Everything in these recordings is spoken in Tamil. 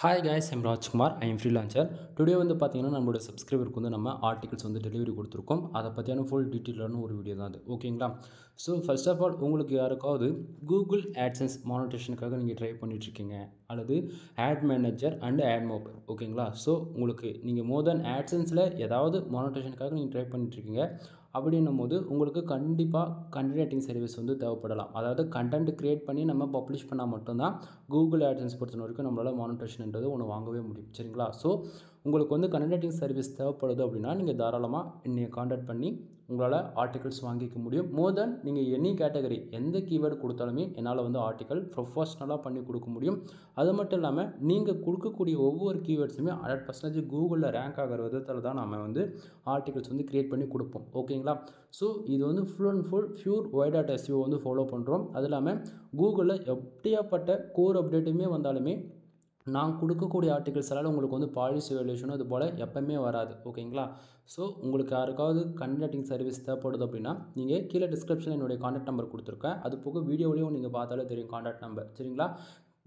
Hi guys, I'm Rajkumar. I am freelancer. Today வந்து பார்த்தீங்கன்னா நம்மளோட சப்ஸ்கிரைபருக்கு வந்து நம்ம ஆர்டிகல்ஸ் வந்து டெலிவரி கொடுத்துருக்கோம். அதை பற்றியான ஃபுல் டீட்டெயிலான ஒரு வீடியோ தான் அது. ஓகேங்களா? ஸோ ஃபர்ஸ்ட் ஆஃப் ஆல் உங்களுக்கு யாருக்காவது கூகுள் ஆட்சன்ஸ் மானிட்டேஷனுக்காக நீங்கள் ட்ரை பண்ணிகிட்ருக்கீங்க அல்லது ஆட் மேனேஜர் அண்ட் ஆட் மோப்பர். ஓகேங்களா? ஸோ உங்களுக்கு நீங்கள் மோர் தென் ஆட்சன்ஸில் ஏதாவது மானிட்டேஷனுக்காக நீங்கள் ட்ரை பண்ணிகிட்ருக்கீங்க அப்படின்னும் போது உங்களுக்கு கண்டிப்பாக கண்டென்ட் ரைட்டிங் சர்வீஸ் வந்து தேவைப்படலாம். அதாவது கண்டென்ட் க்ரியேட் பண்ணி நம்ம பப்ளிஷ் பண்ணால் மட்டும்தான் கூகுள் ஆட்சன்ஸ் பொறுத்த வரைக்கும் நம்மளால் மானிட்டேஷன்ன்றது ஒன்று வாங்கவே முடியும். சரிங்களா? ஸோ உங்களுக்கு வந்து கண்டென்ட் ரைட்டிங் சர்வீஸ் தேவைப்படுது அப்படின்னா நீங்கள் தாராளமாக என்னை காண்டாக்ட் பண்ணி உங்களால் ஆர்டிகல்ஸ் வாங்கிக்க முடியும். மோர் தென் நீங்கள் எனி கேட்டகரி எந்த கீவேர்டு கொடுத்தாலுமே என்னால் வந்து ஆர்டிக்கல் ப்ரொஃபஷ்னலாக பண்ணி கொடுக்க முடியும். அது மட்டும் இல்லாமல் நீங்கள் கொடுக்கக்கூடிய ஒவ்வொரு கீவேர்ட்ஸுமே 100% கூகுளில் ரேங்க் ஆகிற விதத்தில் தான் நம்ம வந்து ஆர்டிகல்ஸ் வந்து க்ரியேட் பண்ணி கொடுப்போம். ஓகேங்களா? ஸோ இது வந்து full and full pure white hat SEO வந்து ஃபாலோ பண்ணுறோம். அது இல்லாமல் கூகுளில் எப்படியாப்பட்ட கோர் அப்டேட்டுமே வந்தாலுமே நான் கொடுக்கக்கூடிய ஆர்டிகல்ஸ் எல்லாம் உங்களுக்கு வந்து பாலிசி வேல்யூஷனும் அது போல் எப்போவுமே வராது. ஓகேங்களா? ஸோ உங்களுக்கு யாருக்காவது கண்டென்ட் ரைட்டிங் சர்வீஸ் தேவைப்படுது அப்படின்னா நீங்கள் கீழே டிஸ்கிரிப்ஷனில் என்னுடைய காண்டாக்ட் நம்பர் கொடுத்துருக்கேன். அது போக வீடியோலையும் நீங்கள் பார்த்தாலே தெரியும் காண்டாக்ட் நம்பர். சரிங்களா?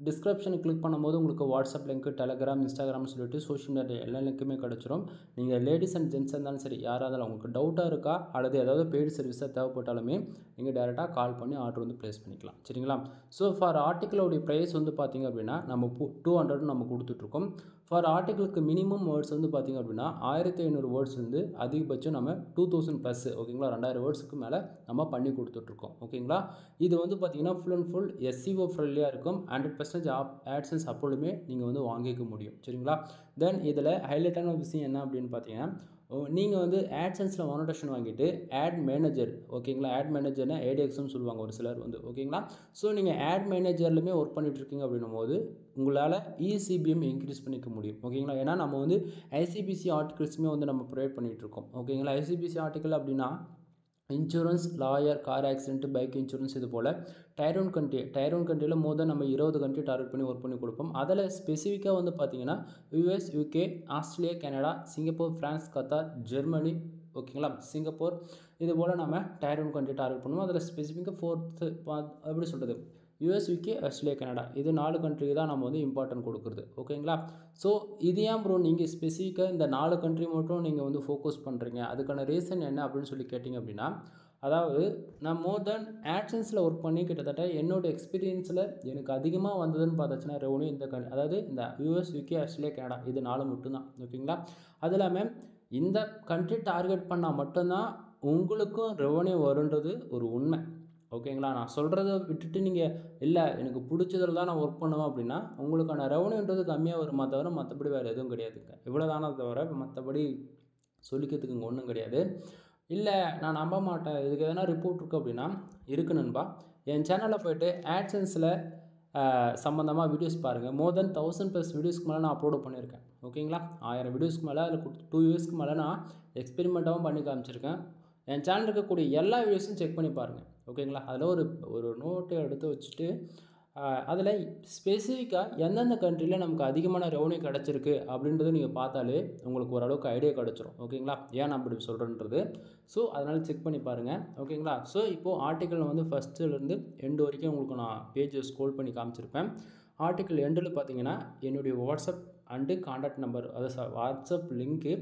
டிஸ்கிரிப்ஷனை கிளிக் பண்ணும்போது உங்களுக்கு வாட்ஸ்அப் லிங்க்கு, டெலகிராம், இன்ஸ்டாகிராம்னு சொல்லிட்டு சோஷியல் மீடியா எல்லா லிங்க்குமே கிடச்சிரும். நீங்கள் லேடிஸ் அண்ட் ஜென்ஸாக இருந்தாலும் சரி யாராக இருந்தாலும் உங்களுக்கு டவுட்டாக இருக்கா அல்லது ஏதாவது பெய்டு சர்வீஸாக தேவைப்பட்டாலுமே நீங்கள் டேரெக்டாக கால் பண்ணி ஆர்டர் வந்து ப்ளேஸ் பண்ணிக்கலாம். சரிங்களா? ஸோ ஃபார் ஆர்டிக்கலோடைய ப்ரைஸ் வந்து பார்த்திங்க அப்படின்னா நம்ம 200 நம்ம கொடுத்துட்ருக்கோம். ஃபார் ஆர்டிக்கலுக்கு மினிமம் வேர்ட்ஸ் வந்து பார்த்திங்க அப்படின்னா 1500 வேர்ட்ஸ் வந்து அதிகபட்சம் நம்ம 2000 ப்ளஸ். ஓகேங்களா? 2000 வேர்ட்ஸுக்கு மேலே நம்ம பண்ணி கொடுத்துட்ருக்கோம். ஓகேங்களா? இது வந்து பார்த்திங்கன்னா ஃபுல் அண்ட் ஃபுல் எஸ்இஓ ஃப்ரெண்ட்லியாக இருக்கும். 100% ஆட்சன்ஸ் அப்பொழுதுமே நீங்கள் வந்து வாங்கிக்க முடியும். சரிங்களா? தென் இதில் ஹைலைட்டான விஷயம் என்ன அப்படின்னு பார்த்தீங்கன்னா நீங்கள் வந்து ஆட்சன்ஸில் மானிட்டேஷன் வாங்கிட்டு ஆட் மேனேஜர். ஓகேங்களா? ஆட் மேனேஜர்னா ஏடிஎக்ஸ்னு சொல்லுவாங்க ஒரு சிலர் வந்து. ஓகேங்களா? ஸோ நீங்கள் ஆட் மேனேஜர்லையுமே ஒர்க் பண்ணிகிட்ருக்கீங்க அப்படின்னும் போது உங்களால் இசிபிஎம் இன்க்ரீஸ் பண்ணிக்க முடியும். ஓகேங்களா? ஏன்னா நம்ம வந்து ஐசிபிசி ஆர்டிகல்ஸுமே வந்து நம்ம ப்ரொவைட் பண்ணிகிட்ருக்கோம். ஓகேங்களா? ஐசிபிசி ஆர்டிக்கல் அப்படின்னா insurance, lawyer, car accident, bike insurance இது போல் டயர் ஒன் கண்ட்ரியில் மோர் தென் நம்ம 20 கண்ட்ரி டார்கெட் பண்ணி ஒர்க் பண்ணி கொடுப்போம். அதில் ஸ்பெசிஃபிக்காக வந்து பார்த்திங்கன்னா US, UK, Australia, Canada, Singapore, France, Qatar, Germany, ஓகேங்களா, சிங்கப்பூர் இது போல் நம்ம டயர் ஒன் கண்ட்ரி டார்கெட் பண்ணுவோம். அதில் ஸ்பெசிஃபிக்காக எப்படி சொல்கிறது யூஎஸ், யூகே, ஆஸ்திரேலியா, கனடா இது 4 கண்ட்ரிக்கு தான் நம்ம வந்து இம்பார்ட்டன்ட் கொடுக்குறது. ஓகேங்களா? ஸோ இது ஏன் ப்ரோ நீங்கள் ஸ்பெசிஃபிக்காக இந்த 4 கண்ட்ரி மட்டும் நீங்கள் வந்து ஃபோக்கஸ் பண்ணுறீங்க, அதுக்கான ரீசன் என்ன அப்படின்னு சொல்லி கேட்டிங்க அப்படின்னா அதாவது நான் மோர் தென் ஆட்சன்ஸில் ஒர்க் பண்ணி கிட்டத்தட்ட என்னோடய எக்ஸ்பீரியன்ஸில் எனக்கு அதிகமாக வந்ததுன்னு பார்த்தாச்சுன்னா ரெவன்யூ இந்த அதாவது இந்த யூஎஸ், யூகே, ஆஸ்திரேலியா, கனடா இது 4 மட்டும்தான். ஓகேங்களா? அது இல்லாமல் இந்த கண்ட்ரி டார்கெட் பண்ணால் மட்டும்தான் உங்களுக்கும் ரெவன்யூ வருன்றது ஒரு உண்மை. ஓகேங்களா? நான் சொல்கிறத விட்டுட்டு நீங்கள் இல்லை எனக்கு பிடிச்சதில் தான் நான் ஒர்க் பண்ணுவேன் அப்படின்னா உங்களுக்கான ரெவன்யூன்றது கம்மியாக வருமா தவிர மற்றபடி வேறு எதுவும் கிடையாதுங்க. இவ்வளோ தானே தவிர மற்றபடி சொல்லிக்கிறதுக்கு இங்கே ஒன்றும் கிடையாது. இல்லை நான் நம்ப மாட்டேன் இதுக்கு எதனா ரிப்போர்ட் இருக்குது அப்படின்னா இருக்கு நண்பா. என் சேனலில் போய்ட்டு ஆட்சன்ஸில் சம்மந்தமாக வீடியோஸ் பாருங்கள். மோர் தென் 1000+ வீடியோஸ்க்கு மேலே நான் அப்லோட் பண்ணியிருக்கேன். ஓகேங்களா? 1000 வீடியோஸ்க்கு மேலே அதில் 2 இயர்ஸ்க்கு மேலே நான் எக்ஸ்பெரிமெண்ட்டாகவும் பண்ணி காமிச்சிருக்கேன். என் சேனல் இருக்கக்கூடிய எல்லா வீடியோஸும் செக் பண்ணி பாருங்கள். ஓகேங்களா? அதில் ஒரு நோட்டை எடுத்து வச்சுட்டு அதில் ஸ்பெசிஃபிக்காக எந்தெந்த கண்ட்ரியில் நமக்கு அதிகமான ரெவன்யூ கிடச்சிருக்கு அப்படின்றத நீங்கள் பார்த்தாலே உங்களுக்கு ஓரளவுக்கு ஐடியா கிடச்சிரும். ஓகேங்களா? ஏன் நான் இப்படி சொல்கிறேன்றது. ஸோ அதனால் செக் பண்ணி பாருங்கள். ஓகேங்களா? ஸோ இப்போது ஆர்டிக்கல் வந்து ஃபஸ்ட்டுலேருந்து எண்டு வரைக்கும் உங்களுக்கு நான் பேஜை ஸ்க்ரோல் பண்ணி காமிச்சிருப்பேன். ஆர்டிக்கல் எண்டில் பார்த்தீங்கன்னா என்னுடைய வாட்ஸ்அப் அண்டு காண்டாக்ட் நம்பர், அதாவது WhatsApp link,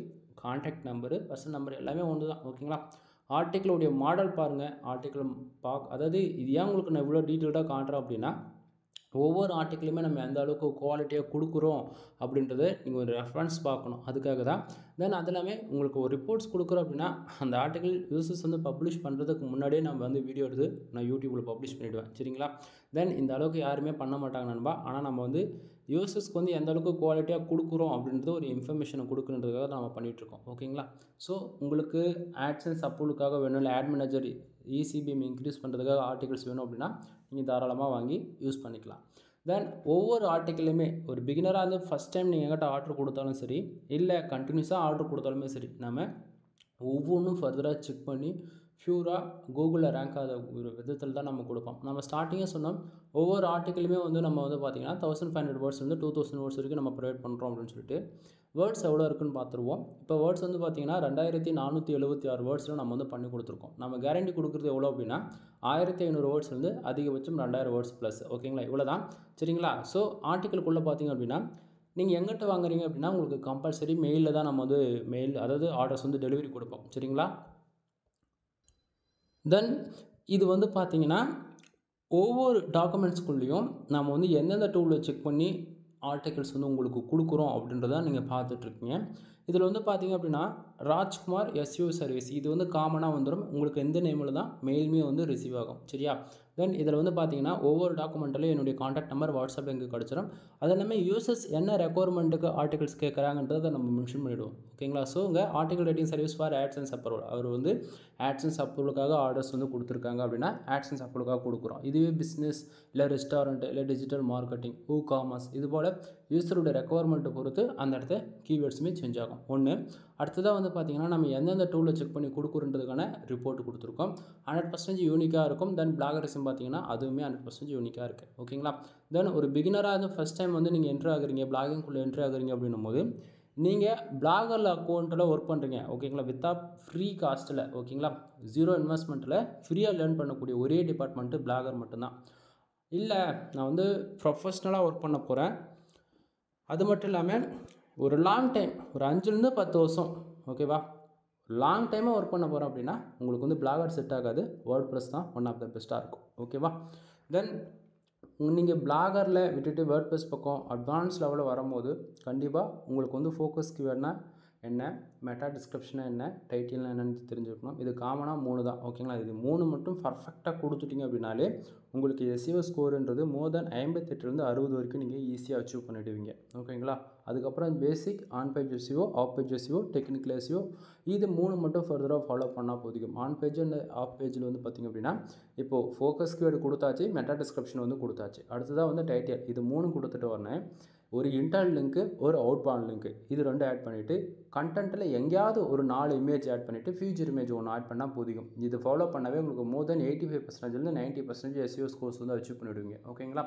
contact number, personal number எல்லாமே ஒன்று தான். ஓகேங்களா? ஆர்டிக்கலுடைய மாடல் பாருங்கள். ஆர்டிக்கல் அதாவது இது ஏன் உங்களுக்கு நான் இவ்வளோ டீட்டெயில்டாக காட்டுறேன் அப்படின்னா ஒவ்வொரு ஆர்டிக்கலுமே நம்ம எந்த அளவுக்கு குவாலிட்டியாக கொடுக்குறோம் அப்படின்றத நீங்கள் ஒரு ரெஃபரன்ஸ் பார்க்கணும். அதுக்காக தான். தென் அது எல்லாமே உங்களுக்கு ஒரு ரிப்போர்ட்ஸ் கொடுக்குறோம் அப்படின்னா அந்த ஆர்டிக்கல் யூசர்ஸ் வந்து பப்ளிஷ் பண்ணுறதுக்கு முன்னாடியே நம்ம வந்து வீடியோ எடுத்து நான் யூடியூப்பில் பப்ளிஷ் பண்ணிவிடுவேன். சரிங்களா? தென் இந்த அளவுக்கு யாருமே பண்ண மாட்டாங்க நண்பா. ஆனால் நம்ம வந்து யூசர்ஸ்க்கு வந்து எந்த அளவுக்கு குவாலிட்டியாக கொடுக்குறோம் அப்படின்றது ஒரு இன்ஃபர்மேஷனை கொடுக்குறதுக்காக நம்ம பண்ணிகிட்ருக்கோம். ஓகேங்களா? ஸோ உங்களுக்கு ஆட்சன்ஸ் அப்ரூவலுக்காக வேணும், இல்லை ஆட் மேனேஜர் இசிபிஎம் இன்க்ரீஸ் பண்ணுறதுக்காக ஆர்டிகல்ஸ் வேணும் அப்படின்னா நீங்கள் தாராளமாக வாங்கி யூஸ் பண்ணிக்கலாம். தென் ஒவ்வொரு ஆர்டிக்கலையுமே ஒரு பிகினராக வந்து ஃபஸ்ட் டைம் நீங்கள் எங்கிட்ட ஆர்டர் கொடுத்தாலும் சரி, இல்லை கண்டினியூஸாக ஆர்டர் கொடுத்தாலுமே சரி, நம்ம ஒவ்வொன்றும் ஃபர்தராக செக் பண்ணி ப்யூராக கூகுளில் ரேங்க் ஆகாத ஒரு விதத்தில் தான் நம்ம கொடுப்போம். நம்ம ஸ்டார்டிங்காக சொன்னோம் ஒவ்வொரு ஆர்டிக்கலுமே வந்து நம்ம வந்து பார்த்திங்கன்னா 1500 வேர்ட்ஸ்லேருந்து 2000 வேர்ட்ஸ் வரைக்கும் நம்ம ப்ரொவைட் பண்ணுறோம் அப்படின்னு சொல்லிட்டு வேர்ட்ஸ் எவ்வளோ இருக்குன்னு பார்த்துருவோம். இப்போ வேர்ட்ஸ் வந்து பார்த்திங்கன்னா 2476 வேர்ட்ஸில் நம்ம வந்து பண்ணி கொடுத்துருக்கோம். நம்ம கேரண்டி கொடுக்குறது எவ்வளோ அப்படின்னா 1500 வேர்ட்ஸ்லேருந்து அதிகபட்சம் 2000 வேர்ட்ஸ் ப்ளஸ். ஓகேங்களா? இவ்வளோ தான். சரிங்களா? ஸோ ஆர்டிக்கலுக்குள்ளே பார்த்திங்க அப்படின்னா நீங்கள் எங்கிட்ட வாங்குறீங்க அப்படின்னா உங்களுக்கு கம்பல்சரி மெயிலில் தான் நம்ம வந்து மெயில் அதாவது ஆர்டர்ஸ் வந்து டெலிவரி கொடுப்போம். சரிங்களா? தென் இது வந்து பார்த்தீங்கன்னா ஒவ்வொரு டாக்குமெண்ட்ஸ்குள்ளேயும் நம்ம வந்து எந்தெந்த டூலில் செக் பண்ணி ஆர்டிகல்ஸ் வந்து உங்களுக்கு கொடுக்குறோம் அப்படின்றத நீங்கள் பார்த்துட்ருக்கீங்க. இதில் வந்து பார்த்தீங்க அப்படின்னா ராஜ்குமார் எஸ்யூ சர்வீஸ் இது வந்து காமனாக வந்துடும். உங்களுக்கு எந்த நேமில் தான் மெயிலுமே வந்து ரிசீவ் ஆகும். சரியா? தென் இதில் வந்து பார்த்தீங்கன்னா ஒவ்வொரு டாக்குமெண்ட்லையும் என்னுடைய காண்டாக்ட் நம்பர் வாட்ஸ்அப் எங்களுக்கு கிடச்சிடும். அது எல்லாமே யூசர்ஸ் என்ன ரெக்குவயர்மெண்ட்டுக்கு ஆர்டிகல்ஸ் கேட்குறாங்கன்றதை நம்ம மென்ஷன் பண்ணிவிடுவோம். ஓகேங்களா? ஸோ உங்கள் article writing service for AdSense approval அவர் வந்து ஆட்சன்ஸ் அப்ரூவலுக்காக ஆர்டர்ஸ் வந்து கொடுத்துருக்காங்க அப்படின்னா ஆட்சன்ஸ் அப்ரூவலுக்காக கொடுக்குறோம். இதுவே பிஸ்னஸ் இல்லை ரெஸ்டாரண்ட் இல்லை டிஜிட்டல் மார்க்கெட்டிங் காமர்ஸ் இது போல் யூஸருடைய ரெக்குவயர்மெண்ட்டை பொறுத்து அந்த இடத்த கீவேர்ட்ஸுமே சேஞ்ச் ஆகும். ஒன்று. அடுத்ததாக வந்து பார்த்திங்கன்னா நம்ம எந்தெந்த டூலில் செக் பண்ணி கொடுக்குறதுக்கான ரிப்போர்ட் கொடுத்துருக்கோம். 100% யூனிக்காக இருக்கும். தென் பிளாகரிசம் பார்த்தீங்கன்னா அதுவுமே 100% யூனிக்காக இருக்குது. ஓகேங்களா? தென் ஒரு பிகினராக வந்து ஃபஸ்ட் டைம் வந்து நீங்கள் என்ட்ரு ஆகுறீங்க பிளாகிங்குள்ளே என்ட்ரு ஆகுறீங்க அப்படின்னும் போது நீங்கள் பிளாகர் அக்கௌண்ட்டில் ஒர்க் பண்ணுறீங்க. ஓகேங்களா? வித்தவுட் ஃப்ரீ காஸ்ட்டில் ஓகேங்களா? 0 இன்வெஸ்ட்மெண்ட்டில் ஃப்ரீயாக லேர்ன் பண்ணக்கூடிய ஒரே டிபார்ட்மெண்ட்டு பிளாகர் மட்டும்தான். இல்லை நான் வந்து ப்ரொஃபஷ்னலாக ஒர்க் பண்ண போகிறேன், அது மட்டும் இல்லாமல் ஒரு லாங் டைம் ஒரு 5லேருந்து 10 வருஷம் ஓகேவா லாங் டைமாக ஒர்க் பண்ண போகிறோம் அப்படின்னா உங்களுக்கு வந்து பிளாகர் செட் ஆகாது. வேர்ட்பிரஸ் தான் ஒன் ஆஃப் த பெஸ்ட்டாக இருக்கும். ஓகேவா? தென் நீங்கள் பிளாகரில் விட்டுட்டு வேர்ட்பிரஸ் பக்கம் அட்வான்ஸ் லெவலில் வரும்போது கண்டிப்பாக உங்களுக்கு வந்து ஃபோக்கஸ் கீவேர்ட்னா என்ன, மெட்டா டிஸ்கிரிப்ஷனாக என்ன, டைட்டில்னா என்னென்னு தெரிஞ்சுக்கணும். இது காமனாக 3 தான். ஓகேங்களா? இது 3 மட்டும் பர்ஃபெக்டாக கொடுத்துட்டிங்க அப்படின்னாலே உங்களுக்கு எஸ்இஓ ஸ்கோருன்றது மோர் தென் 58லேருந்து 60 வரைக்கும் நீங்கள் ஈஸியாக அச்சீவ் பண்ணிவிடுவீங்க. ஓகேங்களா? அதுக்கப்புறம் basic on page SEO, off page SEO, technical SEO இது 3 மட்டும் ஃபர்தராக ஃபாலோ பண்ணால் போதும். ஆன் பேஜ் அண்ட் ஆஃப் பேஜில் வந்து பார்த்திங்க அப்படின்னா இப்போது ஃபோக்கஸ் கீவேர்டு கொடுத்தாச்சு, மெட்டா டிஸ்கிரிப்ஷன் வந்து கொடுத்தாச்சு. அடுத்ததாக வந்து டைட்டில் இது 3 கொடுத்துட்டு வரேன். ஒரு இன்டர்னல் லிங்க்கு ஒரு அவுட்பாண்ட் லிங்க்கு இது 2 ஆட் பண்ணிவிட்டு கண்டென்ட்டில் எங்கேயாவது ஒரு 4 இமேஜ் ஆட் பண்ணிவிட்டு ஃபியூச்சர் இமேஜ் ஒன்று ஆட் பண்ணால் போதும். இது ஃபாலோ பண்ணவே உங்களுக்கு மோர் தென் 85%லேருந்து 90% எஸ்இஓ ஸ்கோர்ஸ் வந்து அச்சீவ் பண்ணிவிடுவீங்க. ஓகேங்களா?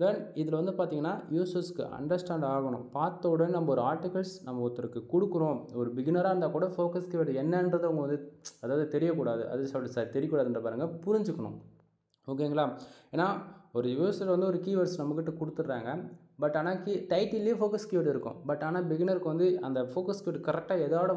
தென் இதில் வந்து பார்த்திங்கன்னா யூசர்ஸ்க்கு அண்டர்ஸ்டாண்ட் ஆகணும். பார்த்த உடனே நம்ம ஒரு ஆர்டிகல்ஸ் நம்ம ஒருத்தருக்கு கொடுக்குறோம். ஒரு பிகினராக இருந்தால் கூட ஃபோக்கஸ் கீவேர்டு என்னன்றது அவங்க வந்து அதாவது தெரியக்கூடாது. அது சொல்லிட்டு தெரியக்கூடாதுன்ற பாருங்கள் புரிஞ்சுக்கணும். ஓகேங்களா? ஏன்னா ஒரு யூசர் வந்து ஒரு கீவேர்ட்ஸ் நம்மக்கிட்ட கொடுத்துட்றாங்க. பட் ஆனால் டைட்டில்லே ஃபோக்கஸ் கீவேர்டு இருக்கும். பட் ஆனால் பிகினருக்கு வந்து அந்த ஃபோக்கஸ் கீவேர்டு கரெக்டாக எதோட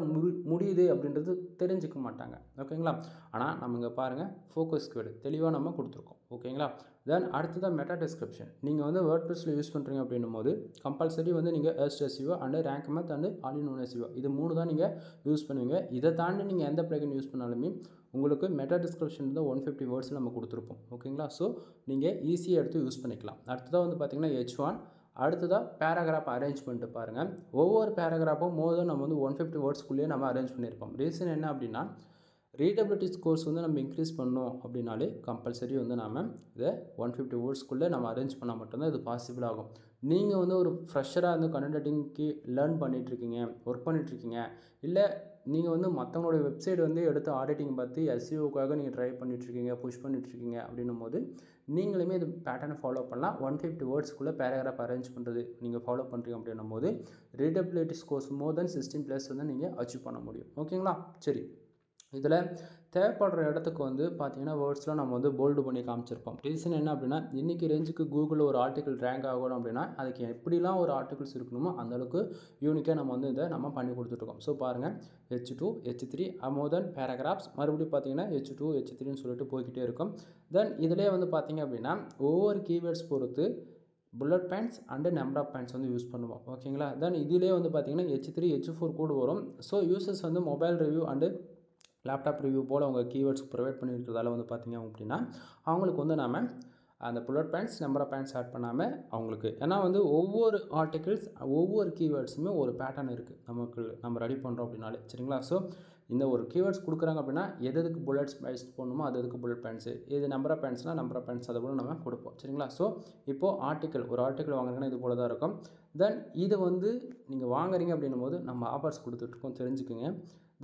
முடியுது அப்படின்றது தெரிஞ்சுக்க மாட்டாங்க. ஓகேங்களா? ஆனால் நம்ம இங்கே பாருங்கள் ஃபோக்கஸ் கீவேர்டு தெளிவாக நம்ம கொடுத்துருக்கோம். ஓகேங்களா? தென் அடுத்ததான் மெட்டா டிஸ்கிரிப்ஷன். நீங்கள் வந்து வேர்ட்பிரஸில் யூஸ் பண்ணுறீங்க அப்படின்னும் போது கம்பல்சரி வந்து நீங்கள் Yoast SEO and Rank Math and All in One SEO இது 3 தான் நீங்கள் யூஸ் பண்ணுவீங்க. இதை தாண்டி நீங்கள் எந்த பிளகின் யூஸ் பண்ணாலுமே உங்களுக்கு மெட்டா டிஸ்கிரிப்ஷன் தான் 150 வேர்ட்ஸில் நம்ம கொடுத்துருப்போம். ஓகேங்களா? ஸோ நீங்கள் ஈஸியாக எடுத்து யூஸ் பண்ணிக்கலாம். அடுத்ததாக வந்து பார்த்திங்கன்னா H1 அடுத்ததாக பேராகிராஃப் அரேஞ்ச்மெண்ட்டு பாருங்கள். ஒவ்வொரு பேராகிராஃபும் மோர் தென் நம்ம வந்து 150 வேர்ட்ஸ்க்குள்ளேயே நம்ம அரேஞ்ச் பண்ணியிருப்போம். ரீசன் என்ன அப்படின்னா ரீடபிலிட்டி ஸ்கோர்ஸ் வந்து நம்ம இன்க்ரீஸ் பண்ணோம் அப்படின்னாலே கம்பல்சரி வந்து நாம் இதை 150 வேர்ட்ஸ்க்குள்ளே நம்ம அரேஞ்ச் பண்ணால் மட்டும்தான் இது பாசிபிள் ஆகும். நீங்கள் வந்து ஒரு ஃப்ரெஷராக வந்து கண்டென்ட் ரைட்டிங்க்கு லேர்ன் பண்ணிகிட்ருக்கீங்க, ஒர்க் பண்ணிகிட்ருக்கீங்க, இல்லை நீங்கள் வந்து மற்றவங்களோட வெப்சைட் வந்து எடுத்து ஆடிட்டிங் பார்த்து எஸ்இஓக்காக நீங்கள் ட்ரை பண்ணிகிட்ருக்கீங்க, புஷ் பண்ணிகிட்ருக்கீங்க அப்படின்னும் போது நீங்களுமே இது பேட்டர்னை ஃபாலோ பண்ணலாம். 150 வேர்ட்ஸ்க்குள்ளே பேராகிராஃப் அரேஞ்ச் பண்ணுறது நீங்கள் ஃபாலோ பண்ணுறீங்க அப்படின்னும் போது ரீடபிலிட்டி ஸ்கோர்ஸ் மோர் தென் 16+ வந்து நீங்கள் அச்சீவ் பண்ண முடியும். ஓகேங்களா? சரி, இதில் தேவைப்படுற இடத்துக்கு வந்து பார்த்திங்கன்னா வேர்ட்ஸ்லாம் நம்ம வந்து போல்டு பண்ணி காமிச்சிருப்போம். ரீசன் என்ன அப்படின்னா இன்றைக்கி ரேஞ்சுக்கு கூகுளில் ஒரு ஆர்டிக்கல் ரேங்க் ஆகணும் அப்படின்னா அதுக்கு எப்படிலாம் ஒரு ஆர்டிகல்ஸ் இருக்கணுமோ அந்தளவுக்கு யூனிக்காக நம்ம வந்து இதை நம்ம பண்ணி கொடுத்துட்ருக்கோம். ஸோ பாருங்கள் H2 H3 மோர் தென் பேராகிராஃப்ஸ் மறுபடியும் பார்த்திங்கன்னா H2 H3ன்னு சொல்லிட்டு போய்கிட்டே இருக்கும். தென் இதிலே வந்து பார்த்திங்க அப்படின்னா ஒவ்வொரு கீவேர்ட்ஸ் பொறுத்து bullet points and number of points வந்து யூஸ் பண்ணுவோம். ஓகேங்களா? தென் இதிலே வந்து பார்த்திங்கன்னா H3 H4 கூட வரும். ஸோ யூசர்ஸ் வந்து mobile review and laptop review போல் அவங்க கீவேர்ட்ஸ் ப்ரொவைட் பண்ணியிருக்கிறதால வந்து பார்த்திங்க அப்படின்னா அவங்களுக்கு வந்து நாம் அந்த bullet points number of points add பண்ணாமல் அவங்களுக்கு ஏன்னா வந்து ஒவ்வொரு ஆர்டிகிள்ஸ் ஒவ்வொரு கீவேர்ட்ஸுமே ஒரு பேட்டர்ன் இருக்குது நமக்கு நம்ம ரெடி பண்ணுறோம் அப்படின்னாலே. சரிங்களா? ஸோ இந்த ஒரு கீவேர்ட்ஸ் கொடுக்குறாங்க அப்படின்னா எதுக்கு புல்லட்ஸ் பாயிண்ட்ஸ் போடணுமோ அதுக்கு புல்லட் பாயிண்ட்ஸு, இது நம்பர் ஆஃப் பாயிண்ட்ஸ்னால் நம்பர் ஆஃப் பாயிண்ட்ஸ் அதை போல் நம்ம கொடுப்போம். சரிங்களா? ஸோ இப்போது ஒரு ஆர்டிக்கல் வாங்குறீங்கன்னா இது போல் தான் இருக்கும். தென் இது வந்து நீங்கள் வாங்குறீங்க அப்படின்னும் போது நம்ம ஆஃபர்ஸ் கொடுத்துட்ருக்கோம் தெரிஞ்சுக்குங்க.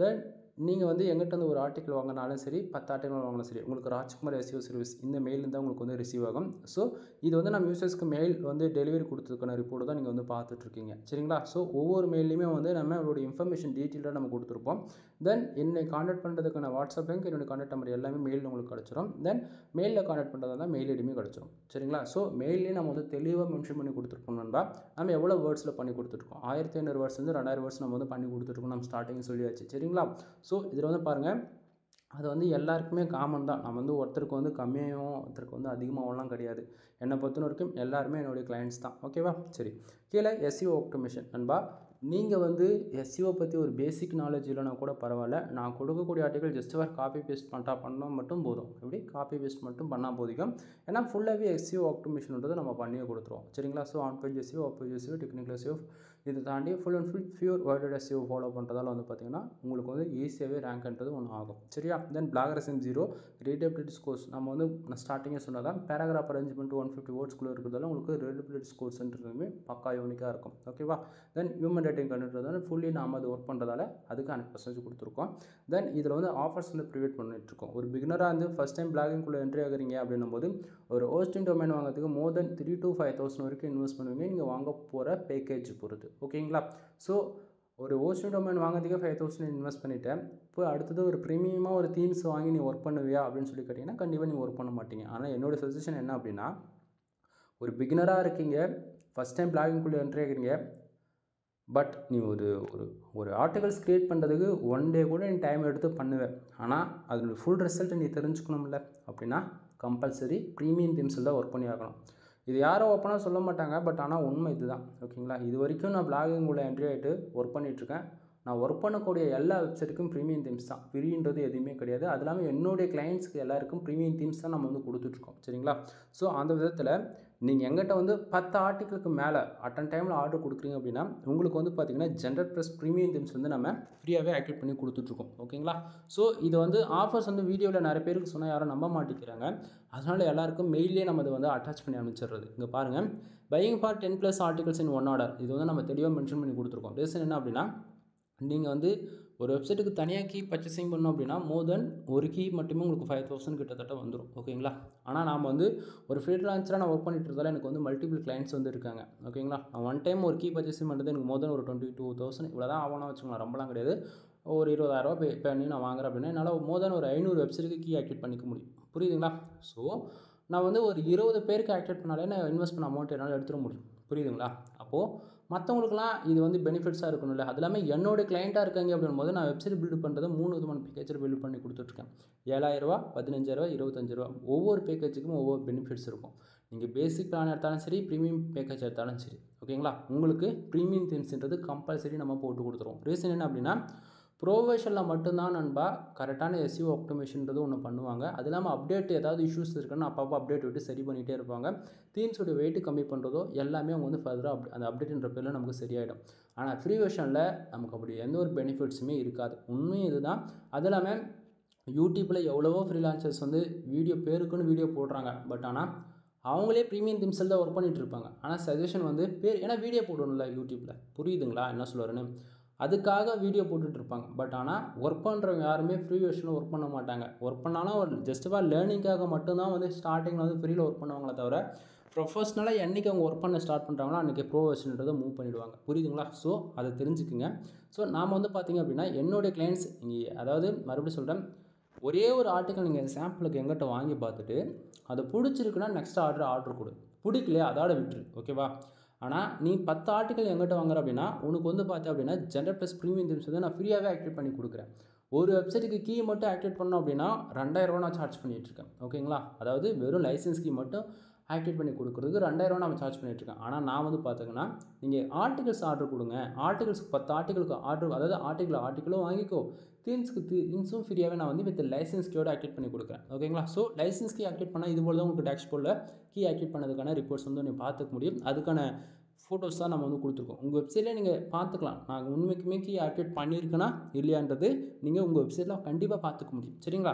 தென் நீங்கள் வந்து எங்கிட்ட வந்து ஒரு ஆர்டிக்கல் வாங்கினாலும் சரி 10 ஆர்டிக்கல் வாங்கினாலும் சரி உங்களுக்கு ராஜ்குமார் எஸ்இஓ சர்வீஸ் இந்த மெயிலில் தான் உங்களுக்கு வந்து ரிசீவ் ஆகும். ஸோ இது வந்து நம்ம யூசர்ஸ்க்கு மெயில் வந்து டெலிவரி கொடுத்ததுக்கான ரிப்போர்ட் தான் நீங்கள் வந்து பார்த்துட்ருக்கீங்க சரிங்களா. ஸோ ஒவ்வொரு மெயிலையுமே வந்து நம்மளோட இன்ஃபர்மேஷன் டீட்டெயிலாக நம்ம கொடுத்துருப்போம். தென் என்னை காண்டாக்ட் பண்ணுறதுக்கான வாட்ஸ்அப் லிங்க் என்னோட காண்டாக்ட் நம்பர் எல்லாமே மெயில் உங்களுக்கு கிடச்சிரும். தென் மெயிலில் காண்டாக்ட் பண்ணுறதா தான் மெயில் ஐடியுமே கிடச்சிரும் சரிங்களா. ஸோ மெயிலே நம்ம வந்து தெளிவாக மென்ஷன் பண்ணி கொடுத்துருக்கோம் நண்பா. நம்ம எவ்வளோ வேர்ட்ஸில் பண்ணி கொடுத்துருக்கோம் 1500 வேர்ட்ஸ் வந்து 2000 வேர்ட்ஸ் நம்ம வந்து பண்ணி கொடுத்துருக்கோம். நம்ம ஸ்டார்டிங் சொல்லியாச்சு சரிங்களா. ஸோ இதில் வந்து பாருங்கள் அது வந்து எல்லாருக்குமே காமன் தான். நம்ம வந்து ஒருத்தருக்கு வந்து கம்மியாகவும் ஒருத்தருக்கு வந்து அதிகமாகலாம் கிடையாது. என்னை பொறுத்த வரைக்கும் எல்லாருமே என்னுடைய கிளைண்ட்ஸ் தான். ஓகேவா. சரி கீழே எஸ்இஓ ஆட்டோமேஷன் நண்பா. நீங்கள் வந்து எஸ்இஓ பற்றி ஒரு பேசிக் நாலேஜ் இல்லைனா கூட பரவாயில்ல. நான் கொடுக்கக்கூடிய article just for copy paste பண்ணால் மட்டும் போதும். எப்படி காப்பி பேஸ்ட் மட்டும் பண்ணால் போதிக்கும். ஏன்னா ஃபுல்லாகவே எஸ்இஓ ஆட்டோமேஷன்ன்றது நம்ம பண்ணியே கொடுத்துருவோம் சரிங்களா. So on page SEO, off page SEO, technical SEO இது தாண்டி full and full pure worded SEO follow பண்ணுறதால வந்து பார்த்திங்கன்னா உங்களுக்கு வந்து ஈஸியாகவே ரேங்க்ன்றது ஒன்று ஆகும் சரியா. தென் பிளாகரசம் 0 ரீடபிலிட்டி ஸ்கோர்ஸ் நம்ம வந்து ஸ்டார்டிங்கே சொன்னதான் பேராகிராஃப் அரேஞ்ச்மெண்ட் 150 வேர்ட்ஸ்குள்ளே இருக்கிறதால உங்களுக்கு ரீடபிலிட்டி ஸ்கோர்ஸ்ன்றதுமே பக்கா யூனிக்காக இருக்கும். ஓகேவா. தென் ஹியூமன் ரேட்டிங் கண்டுன்றதால ஃபுல்லி நாம் அது ஒர்க் பண்ணுறதால அதுக்கு 100% கொடுத்துருக்கோம். தென் இதில் வந்து ஆஃபர்ஸ் வந்து ப்ரிவேட் பண்ணிட்டுருக்கோம். ஒரு பிகினராக வந்து ஃபஸ்ட் டைம் பிளாகிங்குள்ளே என்ட்ரி ஆகுறீங்க அப்படின்னும் போது ஒரு ஹோஸ்டிங் டொமைன் வாங்குறதுக்கு மோர் தென் 3,000 to 5,000 வரைக்கும் இன்வெஸ்ட் பண்ணுவீங்க நீங்கள் வாங்க போகிற பேக்கேஜ் பொறுத்து. ஓகேங்களா. ஸோ ஒரு ஹோஸ்டிங் டொமைன் வாங்குறதுக்கே 5,000 இன்வெஸ்ட் பண்ணிவிட்டேன். இப்போ அடுத்தது ஒரு ப்ரீமியமாக ஒரு தீம்ஸ் வாங்கி நீ ஒர்க் பண்ணுவியா அப்படின்னு சொல்லி கேட்டிங்கன்னா கண்டிப்பாக நீங்கள் ஒர்க் பண்ண மாட்டீங்க. ஆனால் என்னோடய சஜஷன் என்ன அப்படின்னா ஒரு பிகினராக இருக்கீங்க, ஃபஸ்ட் டைம் பிளாகிங்குள்ளே என்ட்ரி ஆகிறீங்க, பட் நீ ஒரு ஒரு ஒரு ஆர்டிகல்ஸ் க்ரியேட் பண்ணுறதுக்கு 1 டே கூட நீ டைம் எடுத்து பண்ணுவேன். ஆனால் அதோடய ஃபுல் ரிசல்ட்டை நீ தெரிஞ்சுக்கணும்ல அப்படின்னா கம்பல்சரி ப்ரீமியம் தீம்ஸில் தான் ஒர்க் பண்ணி ஆகணும். இது யாரும் ஓப்பனாக சொல்ல மாட்டாங்க. பட் ஆனால் உண்மை இது தான். ஓகேங்களா. இது வரைக்கும் நான் பிளாகிங் உள்ள என்ட்ரி ஆகிட்டு ஒர்க் பண்ணிகிட்ருக்கேன். நான் ஒர்க் பண்ணக்கூடிய எல்லா வெப்சைட்டுக்கும் ப்ரீமியம் தீம்ஸ் தான். ஃப்ரீன்றது எதுவுமே கிடையாது. அது இல்லாமல் என்னுடைய கிளைண்ட்ஸ்க்கு எல்லாருக்கும் ப்ரீமியம் தீம்ஸ் தான் நம்ம வந்து கொடுத்துட்ருக்கோம் சரிங்களா. ஸோ அந்த விதத்தில் நீங்கள் எங்கிட்ட வந்து 10 ஆர்டிகளுக்கு மேலே அட்டன் டைமில் ஆர்டர் கொடுக்குறீங்க அப்படின்னா உங்களுக்கு வந்து பார்த்திங்கன்னா ஜென்ரல் ப்ளஸ் ப்ரீமியம் தீம்ஸ் வந்து நம்ம ஃப்ரீயாகவே ஆக்டிவேட் பண்ணி கொடுத்துட்ருக்கோம். ஓகேங்களா. ஸோ இது வந்து ஆஃபர்ஸ் வந்து வீடியோவில் நிறைய பேருக்கு சொன்னால் யாரும் நம்ப மாட்டேங்கிறாங்க. அதனால் எல்லாருக்கும் மெயிலே நம்ம அதை வந்து அட்டாச் பண்ணி அனுப்பிச்சிடுறது. இங்கே பாருங்கள் buying for 10+ articles in 1 order இது வந்து நம்ம தெளிவாக மென்ஷன் பண்ணி கொடுத்துருக்கோம். ரீசன் என்ன அப்படின்னா நீங்கள் வந்து ஒரு வெப்சைட்டுக்கு தனியாக கீ பர்ச்சேசிங் பண்ணோம் அப்படின்னா மோர் தென் ஒரு கீ மட்டுமே உங்களுக்கு 5,000 கிட்டத்தட்ட வந்துடும். ஓகேங்களா. ஆனால் நாம் வந்து ஒரு ஃப்ரீலான்சராக நான் ஒர்க் பண்ணிட்டு இருந்தாலும் எனக்கு வந்து மல்டிபிள் கிளைண்ட்ஸ் வந்து இருக்காங்க. ஓகேங்களா. நான் ஒன் டைம் ஒரு கீ பர்ச்சேசிங் பண்ணுறது எனக்கு மோர் தென் ஒரு 22,000 இவ்வளோ தான் ஆகணும் வச்சுக்கலாம். ரொம்பலாம் கிடையாது. ஒரு 20,000 பே பண்ணி நான் வாங்குறேன் அப்படின்னா என்னால் மோர் தென் ஒரு 500 வெப்சைட்டுக்கு கீ ஆக்டிவேட் பண்ணிக்க முடியும். புரியுதுங்களா. ஸோ நான் வந்து ஒரு 20 பேருக்கு ஆக்டிவேட் பண்ணாலே நான் இன்வெஸ்ட் பண்ண அமௌண்ட் என்னால் எடுத்துட முடியும். புரியுதுங்களா. அப்போது மற்றவங்களுக்குலாம் இது வந்து பெனிஃபிட்ஸாக இருக்கணும்ல. அது இல்லாமல் என்னோடய கிளைண்ட்டாக இருக்காங்க அப்படின்போது நான் வெப்சைட் பில்டு பண்ணுறது 3 விதமான பேக்கேஜில் பில்டு பண்ணி கொடுத்துட்ருக்கேன். 7,000 15,000 25,000 ஒவ்வொரு பேக்கேஜுக்கும் ஒவ்வொரு பெனிஃபிட்ஸ் இருக்கும். நீங்கள் பேசிக் பிளான் எடுத்தாலும் சரி ப்ரீமியம் பேக்கேஜ் எடுத்தாலும் சரி. ஓகேங்களா. உங்களுக்கு ப்ரீமியம் தீம்ஸ்ன்றது கம்பல்சரி நம்ம போட்டு கொடுத்துருவோம். ரீசன் என்ன அப்படின்னா ப்ரோவேஷனில் மட்டும்தான் நண்பா கரெக்டான எஸ்இஓ ஆட்டோமேஷன்றது ஒன்று பண்ணுவாங்க. அது இல்லாமல் அப்டேட் ஏதாவது இஷ்யூஸ் இருக்குன்னு அப்பப்போ அப்டேட் விட்டு சரி பண்ணிகிட்டே இருப்பாங்க. தீம்ஸோட வெயிட்டு கம்மி பண்ணுறதோ எல்லாமே அவங்க வந்து ஃபர்தராக அந்த அப்டேட்ன்ற பேரில் நமக்கு சரியாயிடும். ஆனால் ஃப்ரீ வெர்ஷனில் நமக்கு அப்படி எந்த ஒரு பெனிஃபிட்ஸுமே இருக்காது. உண்மையும் இதுதான். அது இல்லாமல் யூடியூப்பில் எவ்வளவோ ஃப்ரீலான்சர்ஸ் வந்து வீடியோ பேருக்குன்னு வீடியோ போடுறாங்க. பட் ஆனால் அவங்களே ப்ரீமியம் தீம்ஸில் தான் ஒர்க் பண்ணிகிட்டு இருப்பாங்க. ஆனால் சஜஷன் வந்து ஏன்னா வீடியோ போடணும்ல யூடியூப்பில். புரியுதுங்களா என்ன சொல்லுறேன்னு. அதுக்காக வீடியோ போட்டுட்ருப்பாங்க. பட் ஆனால் ஒர்க் பண்ணுறவங்க யாருமே ஃப்ரீ வெர்ஷனில் ஒர்க் பண்ண மாட்டாங்க. ஒர்க் பண்ணாலும் ஒரு ஜஸ்ட் ஃபார் லேர்னிங்காக மட்டும்தான் வந்து ஸ்டார்டிங்கில் வந்து ஃப்ரீயில் ஒர்க் பண்ணுவாங்களே தவிர ப்ரொஃபஷ்னலாக என்றைக்கு அவங்க ஒர்க் பண்ண ஸ்டார்ட் பண்ணுறாங்களோ அன்றைக்கி ப்ரோ வெர்ஷன்ன்றதை மூவ் பண்ணிவிடுவாங்க. புரியுதுங்களா. ஸோ அதை தெரிஞ்சுக்குங்க. ஸோ நாம் வந்து பார்த்திங்க அப்படின்னா என்னுடைய கிளைண்ட்ஸ் இங்கே அதாவது மறுபடியும் சொல்கிறேன் ஒரே ஒரு ஆர்டிக்கல் நீங்கள் சாம்பிளுக்கு எங்கிட்ட வாங்கி பார்த்துட்டு அது பிடிச்சிருக்குன்னா நெக்ஸ்ட் ஆர்டர் கொடு. பிடிக்கலையா அதோட விட்டுரு. ஓகேவா. ஆனால் நீ 10 ஆர்டிக்கல் எங்கிட்ட வாங்குற அப்படின்னா உனக்கு வந்து பார்த்தேன் அப்படின்னா ஜென்ரல் ப்ளஸ் ப்ரீமியம் தீம்ஸ் வந்து நான் ஃப்ரீயாகவே ஆக்டிவேட் பண்ணி கொடுக்குறேன். ஒரு வெப்சைட்டுக்கு கீ மட்டும் ஆக்டிவேட் பண்ணோம் அப்படின்னா 2,000 நான் சார்ஜ் பண்ணிகிட்ருக்கேன். ஓகேங்களா. அதாவது வெறும் லைசன்ஸ் கீ மட்டும் ஆக்டிவேட் பண்ணி கொடுக்குறதுக்கு 2,000 நம்ம சார்ஜ் பண்ணிகிட்ருக்கேன். ஆனால் நான் வந்து பார்த்தீங்கன்னா நீங்கள் ஆர்டிகல்ஸ் ஆர்டர் கொடுங்க. ஆர்டிகல்ஸ்க்கு 10 ஆர்டிகளுக்கு ஆர்டர் அதாவது ஆர்டிக்கலும் வாங்கிக்கோ. தீம்ஸும் ஃப்ரீயாகவே நான் வந்து வித் லைசன்ஸ் கீயோட ஆக்டிவேட் பண்ணி கொடுக்குறேன். ஓகேங்களா. ஸோ லைசன்ஸ் கீ ஆக்டிவேட் பண்ணால் இது போல் தான் உங்களுக்கு டேஷ்போர்டில் கீ ஆக்டிவேட் பண்ணதுக்கான ரிப்போர்ட்ஸ் வந்து நீங்கள் பார்த்துக்க முடியும். அதுக்கான ஃபோட்டோஸ் தான் நம்ம வந்து கொடுத்துருக்கோம். உங்கள் வெப்சைட்டில் நீங்கள் பார்த்துக்கலாம். நான் உண்மைக்குமே கீ ஆக்டிவேட் பண்ணியிருக்கேன்னா இல்லையான்றது நீங்கள் உங்கள் வெப்சைட்டில் கண்டிப்பாக பார்த்துக்க முடியும். சரிங்களா.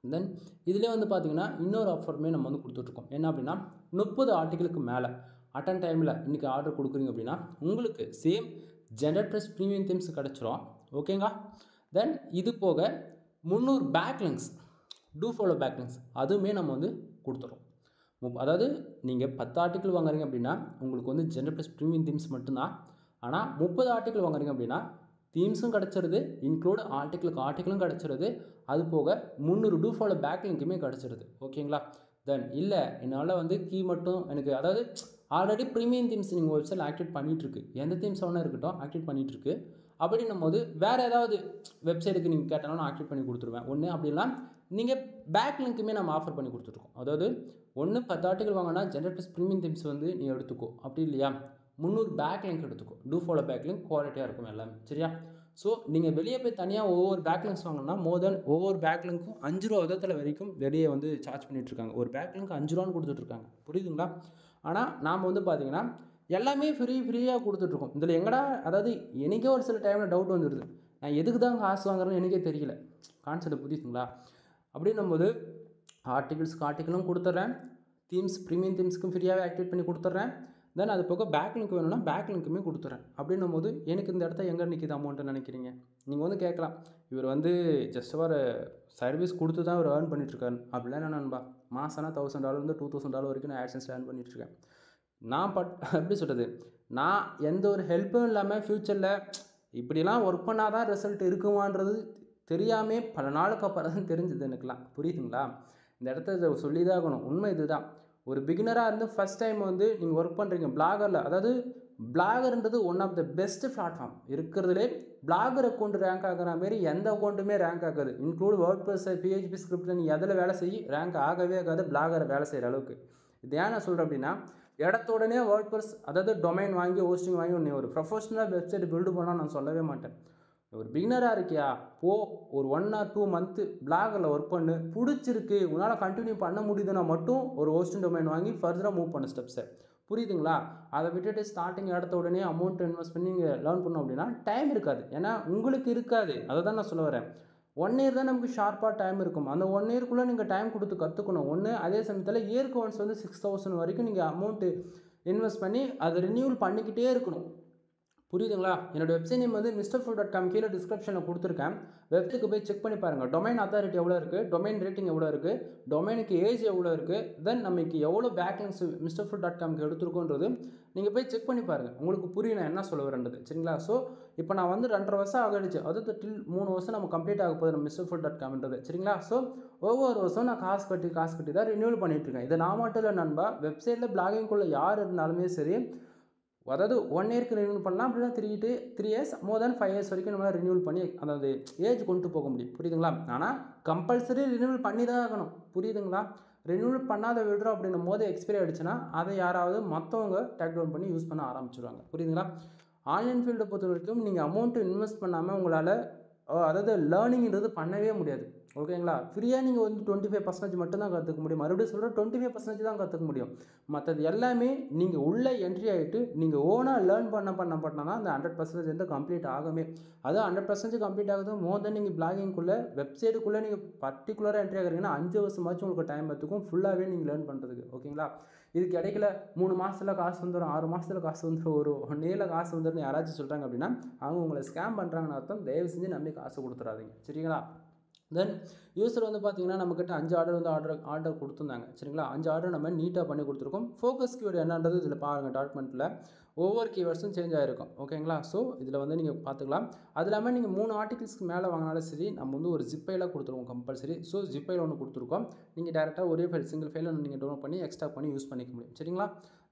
தென் இதிலே வந்து பார்த்திங்கன்னா இன்னொரு ஆஃபருமே நம்ம வந்து கொடுத்துட்ருக்கோம். என்ன அப்படின்னா 30 ஆர்டிகளுக்கு மேலே அட்டன் டைமில் இன்றைக்கி ஆர்டர் கொடுக்குறீங்க அப்படின்னா உங்களுக்கு same general plus premium themes கிடச்சிரும். ஓகேங்களா. தென் இது போக 300 பேக்லிங்க்ஸ், டூ ஃபாலோ பேக்லிங்க்ஸ் அதுவுமே நம்ம வந்து கொடுத்துறோம். அதாவது நீங்கள் 10 ஆர்டிக்கிள் வாங்குறீங்க அப்படின்னா உங்களுக்கு வந்து ஜென்ரல் ப்ளஸ் ப்ரீமியம் தீம்ஸ் மட்டும்தான். ஆனால் 30 ஆர்டிக்கிள் வாங்குறீங்க அப்படின்னா தீம்ஸும் கிடச்சிருது, இன்க்ளூட் ஆர்டிக்கிளும் கிடச்சிருது, அது போக 300 டூ ஃபாலோ பேக்லிங்க்குமே கிடச்சிருது. ஓகேங்களா? தென் இல்லை என்னால் வந்து கீ மட்டும் எனக்கு, அதாவது ஆல்ரெடி ப்ரீமியம் தீம்ஸ் நீங்கள் வெப்சைட்டில் ஆக்டிவேட் பண்ணிகிட்ருக்கு, எந்த தீம்ஸ் ஒன்றா இருக்கட்டும் ஆக்டிவேட் பண்ணிகிட்ருக்கு. அப்படின்னும் போது வேறு ஏதாவது வெப்சைட்டுக்கு நீங்கள் கேட்டாலும் நான் ஆக்டிவேட் பண்ணி கொடுத்துருவேன். ஒன்று அப்படிலாம் நீங்கள் பேக்லிங்க்குமே நம்ம ஆஃபர் பண்ணி கொடுத்துருக்கோம். அதாவது ஒன்று 10 ஆர்டிக்கிள் வாங்கினா ஜென்ரல் ப்ளஸ் ப்ரீமியம் தீம்ஸ் வந்து நீ எடுத்துக்கோ, அப்படி இல்லையா 300 பேக்லிங்க் எடுத்துக்கோ, டூ ஃபாலோ பேக்லிங்க் குவாலிட்டியாக இருக்கும் எல்லாமே. சரியா? ஸோ நீங்கள் வெளியே போய் தனியாக ஒவ்வொரு பேக்லிங்க்ஸ் வாங்கினா மோர் தென் ஒவ்வொரு பேக்லிங்க்கும் 5 ரூபா விதத்தில் வரைக்கும் வெளியே வந்து சார்ஜ் பண்ணிகிட்ருக்காங்க. ஒரு பேக்லிங்க் 5 ரூபான்னு கொடுத்துட்ருக்காங்க. புரியுதுங்களா? ஆனால் நாம் வந்து பார்த்திங்கன்னா எல்லாமே ஃப்ரீயாக கொடுத்துட்ருக்கோம். இதில் எங்கடா, அதாவது எனக்கே ஒரு சில டைமில் டவுட் வந்துடுது, நான் எதுக்கு தான் காசு வாங்குறேன்னு எனக்கே தெரியல. கான்செப்ட் புரியுதுங்களா? அப்படின்னும்போது ஆர்டிக்கிளும் கொடுத்துட்றேன், தீம்ஸ் ப்ரீமியம் தீம்ஸ்க்கும் ஃப்ரீயாகவே ஆக்டிவேட் பண்ணி கொடுத்துட்றேன். தென் அது போக பேக்லிங்க் வேணும்னா பேக்லிங்க்குமே கொடுத்துட்றேன். அப்படின்னும் போது எனக்கு இந்த இடத்த எங்கே நிற்கிது அமௌண்ட்டுன்னு நினைக்கிறீங்க? நீங்கள் வந்து கேட்கலாம், இவர் வந்து ஜஸ்ட் ஒரு சர்வீஸ் கொடுத்து தான் இவர் ஏர்ன் பண்ணிட்டுருக்காரு. அப்படிலாம் என்ன நண்பா, மாதம்னா $1000 $2000 வரைக்கும் நான் ஆட்சன்ஸில் ஏர்ன் பண்ணிட்டுருக்கேன். நான் எப்படி சொல்கிறது, நான் எந்த ஒரு ஹெல்ப்பும் இல்லாமல் ஃப்யூச்சரில் இப்படிலாம் ஒர்க் பண்ணால் தான் ரிசல்ட் இருக்குமான்றது தெரியாமே பல நாளுக்கு அப்புறம் தான் தெரிஞ்சது எனக்குலாம். புரியுதுங்களா? இந்த இடத்த சொல்லி தான் ஆகணும். உண்மை இது தான். ஒரு பிகினராக இருந்து ஃபஸ்ட் டைம் வந்து நீங்கள் ஒர்க் பண்ணுறீங்க பிளாகரில், அதாவது பிளாகர்ன்றது one of the best platform இருக்கிறதுலே. பிளாகர் அக்கௌண்ட் ரேங்க் ஆகிற மாரி எந்த அக்கௌண்ட்டுமே ரேங்க் ஆகாது. இன்க்ளூட் வேர்ட்பிரஸ், PHP ஸ்கிரிப்டில் நீ எதில் வேலை செய்ய ரேங்க் ஆகவே ஆகாது பிளாகரை வேலை செய்கிற அளவுக்கு. இது ஏன் நான் சொல்கிறேன் அப்படின்னா, இடத்தோடனே வேர்ட்பிரஸ், அதாவது டொமைன் வாங்கி ஹோஸ்டிங் வாங்கி நீ ஒரு ப்ரொஃபஷனல் வெப்சைட் பில்டு பண்ணால் நான் சொல்லவே மாட்டேன். ஒரு பிகினராக இருக்கியா, ஒரு 1 or 2 மந்த்து பிளாகரில் ஒர்க் பண்ணு, பிடிச்சிருக்கு, உன்னால் கண்டினியூ பண்ண முடியுதுன்னா மட்டும் ஒரு ஹோஸ்டிங் டொமைன் வாங்கி ஃபர்தராக மூவ் பண்ண ஸ்டெப்ஸை. புரியுதுங்களா? அதை விட்டுட்டு ஸ்டார்டிங் எடுத்த உடனே அமௌண்ட் இன்வெஸ்ட் பண்ணி நீங்கள் லேர்ன் பண்ணோம் அப்படின்னா டைம் இருக்காது. ஏன்னா உங்களுக்கு இருக்காது. அதை தான் நான் சொல்ல வரேன். 1 year தான் நமக்கு ஷார்ப்பாக டைம் இருக்கும். அந்த 1 yearக்குள்ளே நீங்கள் டைம் கொடுத்து கற்றுக்கணும் ஒன்று. அதே சமயத்தில் இயருக்கு ஒன்ஸ் வந்து 6000 வரைக்கும் நீங்கள் அமௌண்ட்டு இன்வெஸ்ட் பண்ணி அதை ரினியூவல் பண்ணிக்கிட்டே இருக்கணும். புரியுதுங்களா? என்னோடய வெப்சைட் நேம் வந்து mrfull.com கீழே டிஸ்கிரிப்ஷனில் கொடுத்துருக்கேன். வெப்சைட்டுக்கு போய் செக் பண்ணி பாருங்கள். டொமைன் அத்தாரிட்டி எவ்வளோ இருக்குது, டொமைன் ரேட்டிங் எவ்வளோ இருக்குது, டொமைனுக்கு ஏஜ் எவ்வளோ இருக்குது, தென் நமக்கு எவ்வளோ பேக்லிங்ஸ் mrfull.comக்கு எடுத்துருக்கோன்றது நீங்கள் போய் செக் பண்ணி பாருங்கள். உங்களுக்கு புரியும் நான் என்ன சொல்ல வரேன்றது. சரிங்களா? ஸோ இப்போ நான் வந்து 2.5 வருஷம் ஆகிடுச்சு, அதாவது டில் 3 வருஷம் நம்ம கம்ப்ளீட் ஆக போகுது நம்ம mrfull.comன்றது. சரிங்களா? ஸோ ஒவ்வொரு வருஷம் நான் காசு கட்டி தான் ரினியூவல் பண்ணிகிட்ருக்கேன். இதை நான் மட்டும் இல்லை நண்பா, வெப்சைட்டில் பிளாகிங்குள்ளே யார் இருந்தாலுமே சரி, அதாவது 1 yearக்கு ரினியூவல் பண்ணலாம், அப்படின்னா 3 years மோர் தென் 5 years வரைக்கும் நம்மளால் ரினியூவல் பண்ணி அதாவது ஏஜ் கொண்டு போக முடியும். புரியுதுங்களா? ஆனால் கம்பல்சரி ரினியூவல் பண்ணி தான் ஆகணும். புரியுதுங்களா? ரினியூவல் பண்ணாத விடுறோம் அப்படின்னும் போது எக்ஸ்பைரி ஆகிடுச்சுன்னா அதை யாராவது மற்றவங்க டேக் டவுன் பண்ணி யூஸ் பண்ண ஆரம்பிச்சிடுவாங்க. புரியுதுங்களா? ஆன்லைன் ஃபீல்டை பொறுத்த வரைக்கும் நீங்கள் அமௌண்ட்டு இன்வெஸ்ட் பண்ணாமல் உங்களால் அதாவது லேர்னிங்கிறது பண்ணவே முடியாது. ஓகேங்களா? ஃப்ரீயாக நீங்கள் வந்து 25% மட்டும்தான் கற்றுக்க முடியும். மறுபடியும் சொல்கிறேன், 25% தான் கற்றுக்க முடியும். மற்றது எல்லாமே நீங்கள் உள்ளே என்ட்ரி ஆகிட்டு நீங்கள் ஓனாக லேர்ன் பண்ணால் தான் அந்த 100% வந்து கம்ப்ளீட் ஆகுமே. அதுவும் 100% கம்ப்ளீட் ஆகுது மோர் தென் நீங்கள் பிளாகிங்குள்ளே வெப்சைட்டுக்குள்ளே நீங்கள் பர்டிகுலராக என்ட்ரி ஆகிறீங்கன்னா 5 வருஷமாச்சும் உங்களுக்கு டைம் எடுத்துக்கும் ஃபுல்லாகவே நீங்கள் லேர்ன் பண்ணுறதுக்கு. ஓகேங்களா? இதுக்கு இடையில 3 மாதத்தில் காசு வந்துடும், 6 மாதத்தில் காசு வந்துடும், ஒரு 1 yearல காசு வந்துடும் யாராச்சும் சொல்கிறாங்க அப்படின்னா அவங்க உங்களை ஸ்கேம் பண்ணுறாங்கன்னு அர்த்தம். தயவு செஞ்சு நம்பி காசு கொடுத்துடாதீங்க. சரிங்களா? தென் யூஸர் வந்து பார்த்தீங்கன்னா நம்மக்கிட்ட 5 ஆர்டர் வந்து ஆர்டர் கொடுத்துருந்தாங்க. சரிங்களா? 5 ஆர்டர் நம்ம நீட்டாக பண்ணி கொடுத்துருக்கோம். ஃபோக்கஸ் கீவேர்டு என்னன்றது இதில் பாருங்கள். டாக்குமெண்ட்டில் ஒவ்வொரு கீவேர்ட்ஸும் சேஞ்ச் ஆகிருக்கும். ஓகேங்களா? ஸோ இதில் வந்து நீங்கள் பார்த்துக்கலாம். அது இல்லாமல் நீங்கள் 3 ஆர்டிகல்ஸ்க்கு மேலே வாங்கினாலும் சரி நம்ம வந்து ஒரு ஜிப்பையில் கொடுத்துருவோம் கம்பல்சரி. ஸோ ஜிப்பையில் ஒன்று கொடுத்துருக்கோம். நீங்கள் டேரெக்டாக ஒரே ஃபைல் சிங்கிள் ஃபைலில் நீங்கள் டவுன்லோட் பண்ணி எக்ஸ்ட்ரா பண்ணி யூஸ் பண்ணிக்க முடியும். சரிங்களா?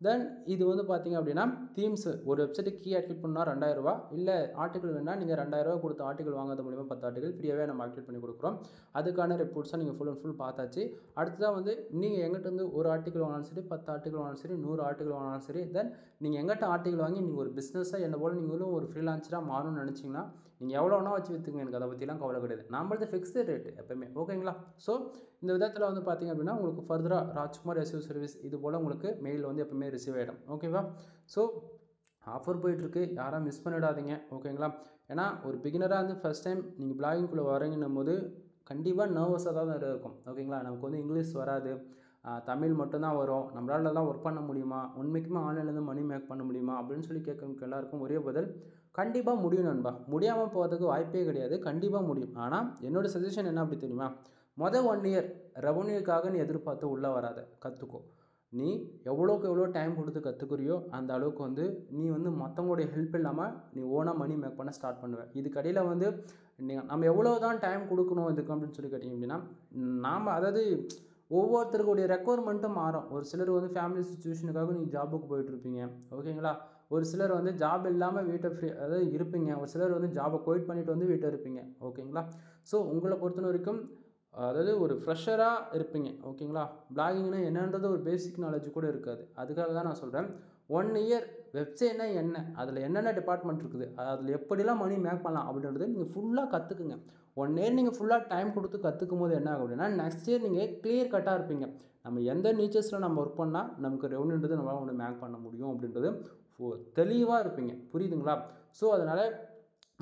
தென் இது வந்து பார்த்தீங்க அப்படின்னா தீம்ஸ் ஒரு வெப்சைட்டுக்கு கீ ஆக்டிவேட் பண்ணால் 2000 ரூபா, இல்லை ஆர்டிகல் வேணால் நீங்கள் 2000 ரூபா கொடுத்து ஆர்டிகல் வாங்குறது மூலிமா 10 ஆர்டிகல் ஃப்ரீயாகவே நம்ம ஆக்டிவேட் பண்ணி கொடுக்குறோம். அதுக்கான ரிப்போர்ட்ஸாக நீங்கள் ஃபுல் அண்ட் ஃபுல் பார்த்தாச்சு. அடுத்ததாக வந்து நீங்கள் எங்கிட்ட வந்து ஒரு ஆர்டிகல் வாங்கினாலும் சரி, 10 ஆர்டிகல் வாங்கினாலும் சரி, 100 ஆர்டிகல் வாங்கினாலும் சரி, தென் நீங்கள் எங்கிட்ட ஆர்டிகல் வாங்கி நீங்கள் ஒரு பிஸ்னஸாக என்ன போல் நீங்களும் ஒரு ஃப்ரீலான்சராக மாறணும்னு நினச்சிங்கன்னா நீங்கள் எவ்வளோ வேணால் வச்சு விற்றுங்க. எனக்கு அதை பற்றிலாம் கவலை கிடையாது. நம்மளது ஃபிக்ஸ்டு ரேட்டு எப்போயுமே. ஓகேங்களா? ஸோ இந்த விதத்தில் வந்து பார்த்திங்க அப்படின்னா உங்களுக்கு ஃபர்தராக ராஜ்குமார் SEO சர்வீஸ் இது போல் உங்களுக்கு மெயில் வந்து எப்போயுமே ரிசீவ் ஆகிடும். ஓகேவா? ஸோ ஆஃபர் போயிட்டுருக்கு, யாரும் மிஸ் பண்ணிடாதீங்க. ஓகேங்களா? ஏன்னா ஒரு பிகினராக வந்து ஃபஸ்ட் டைம் நீங்கள் பிளாகிங்குள்ளே வரீங்கன்னும் போது கண்டிப்பாக நர்வஸாக தான் இருக்கும். ஓகேங்களா? நமக்கு வந்து இங்கிலீஷ் வராது, தமிழ் மட்டும்தான் வரும், நம்மளால தான் ஒர்க் பண்ண முடியுமா, உண்மைக்குமே ஆன்லைன்லேருந்து மணி மேக் பண்ண முடியுமா முடியுமா அப்படின்னு சொல்லி கேட்குறவங்க எல்லாருக்கும் ஒரே பதில், கண்டிப்பாக முடியும் நண்பா. முடியாமல் போகிறதுக்கு வாய்ப்பே கிடையாது. கண்டிப்பாக முடியும். ஆனால் என்னோடய சஜஷன் என்ன அப்படி தெரியுமா? 1 இயர் ரெவன்யூக்காக நீ எதிர்பார்த்து உள்ளே வராத, கற்றுக்கோ. நீ எவ்வளோக்கு எவ்வளோ டைம் கொடுத்து கற்றுக்குறியோ அந்த அளவுக்கு வந்து நீ வந்து மற்றவங்களுடைய ஹெல்ப் இல்லாமல் நீ ஓனாக மணி மேக் பண்ண ஸ்டார்ட் பண்ணுவேன். இதுக்கடையில் வந்து நம்ம எவ்வளோ தான் டைம் கொடுக்கணும் இதுக்கு அப்படின்னு சொல்லி கேட்டிங்க அப்படின்னா, நாம் அதாவது ஒவ்வொருத்தருக்குடைய ரெக்குவயர்மெண்ட்டும் மாறும். ஒரு சிலர் வந்து ஃபேமிலி சிச்சுவேஷனுக்காக நீங்கள் ஜாபுக்கு போயிட்டுருப்பீங்க, ஓகேங்களா? ஒரு சிலர் வந்து ஜாப் இல்லாமல் வீட்டை அதாவது இருப்பீங்க. ஒரு சிலர் வந்து ஜாபை குயிட் பண்ணிவிட்டு வந்து வீட்டை இருப்பீங்க, ஓகேங்களா? ஸோ உங்களை பொறுத்த வரைக்கும் அதாவது ஒரு ஃப்ரெஷராக இருப்பீங்க, ஓகேங்களா? பிளாகிங்னா என்னன்றது ஒரு பேசிக் நாலேஜ் கூட இருக்காது. அதுக்காக தான் நான் சொல்கிறேன், 1 இயர் வெப்சைட்னா என்ன, அதில் என்னென்ன டிபார்ட்மெண்ட் இருக்குது, அதில் எப்படிலாம் மணி மேக் பண்ணலாம் அப்படின்றது நீங்கள் ஃபுல்லாக கற்றுக்குங்க. 1 இயர் நீங்கள் ஃபுல்லாக டைம் கொடுத்து கற்றுக்கும் போது என்ன ஆகும் அப்படின்னா, நெக்ஸ்ட் இயர் நீங்கள் கிளியர் கட்டாக இருப்பீங்க. நம்ம எந்த நீச்சர்ஸில் நம்ம ஒர்க் பண்ணால் நமக்கு ரெவன்யூன்றது நம்மளால் ஒன்று மேக் பண்ண முடியும் அப்படின்றது தெளிவாக இருப்பீங்க. புரியுதுங்களா? ஸோ அதனால்